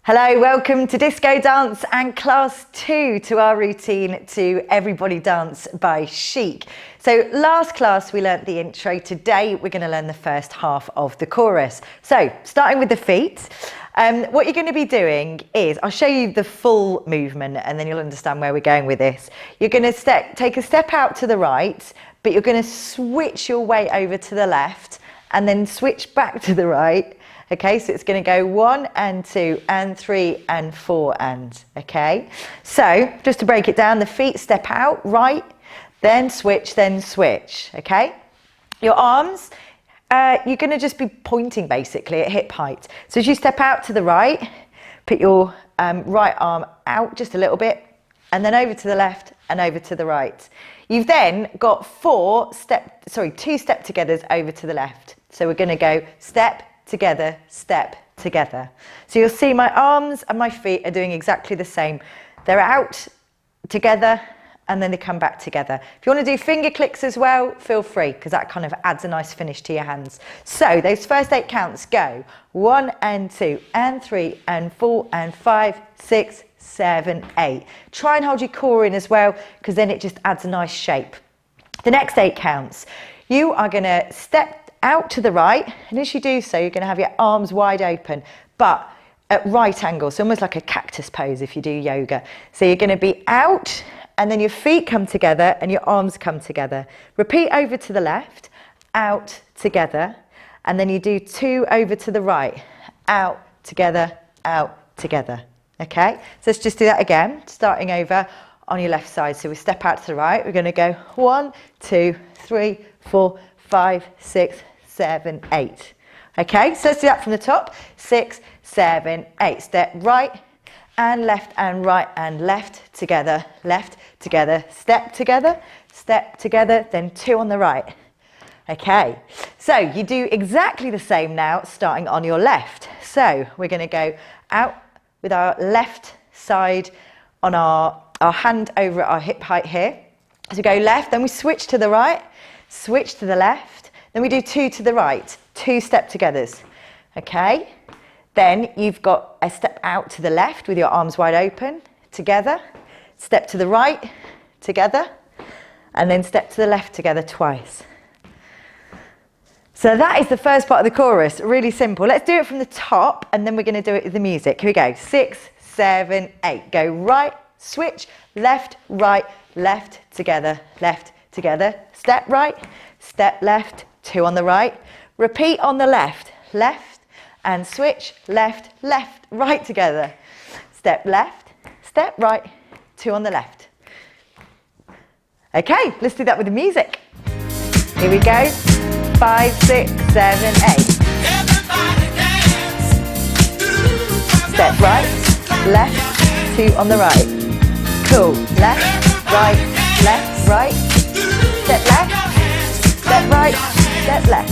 Hello, welcome to Disco Dance and Class 2 to our routine to Everybody Dance by Chic. So last class we learnt the intro. Today we're going to learn the first half of the chorus. So starting with the feet, what you're going to be doing is, I'll show you the full movement and then you'll understand where we're going with this. You're going to take a step out to the right, but you're going to switch your weight over to the left and then switch back to the right. Okay, so it's going to go 1 and 2 and 3 and 4 and, okay? So just to break it down, the feet step out, right, then switch, okay? Your arms, you're going to just be pointing basically at hip height. So as you step out to the right, put your right arm out just a little bit and then over to the left and over to the right. You've then got two step togethers over to the left. So we're going to go step together, step together. So you'll see my arms and my feet are doing exactly the same. They're out together and then they come back together. If you want to do finger clicks as well, feel free, because that kind of adds a nice finish to your hands. So those first 8 counts go 1 and 2 and 3 and 4 and 5, 6, 7, 8. Try and hold your core in as well, because then it just adds a nice shape. The next 8 counts, you are going to step out to the right, and as you do so, you're going to have your arms wide open, but at right angles, so almost like a cactus pose if you do yoga. So you're going to be out, and then your feet come together and your arms come together. Repeat over to the left, out, together, and then you do 2 over to the right, out, together, okay? So let's just do that again, starting over on your left side. So we step out to the right, we're going to go 1, 2, 3, 4, 5, 6, 7, 8. Okay, so let's do that from the top. 6, 7, 8. Step right and left together, step together, then 2 on the right. Okay, so you do exactly the same now, starting on your left. So we're going to go out with our left side on our hand over at our hip height here. So we go left, then we switch to the right, switch to the left, then we do 2 to the right, 2 step togethers, okay? Then you've got a step out to the left with your arms wide open, together, step to the right, together, and then step to the left together twice. So that is the first part of the chorus, really simple. Let's do it from the top, and then we're going to do it with the music. Here we go, 6, 7, 8. Go right, switch, left, together, step right, step left, 2 on the right, repeat on the left, and switch, left, right together, step left, step right, 2 on the left. Okay, let's do that with the music. Here we go, 5, 6, 7, 8. Everybody dance. Step right, left, 2 on the right. Cool, left, right, step left, step right, step left.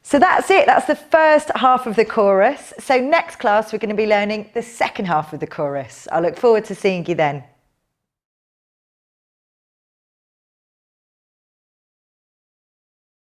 So that's it, that's the first half of the chorus. So next class we're going to be learning the second half of the chorus. I look forward to seeing you then.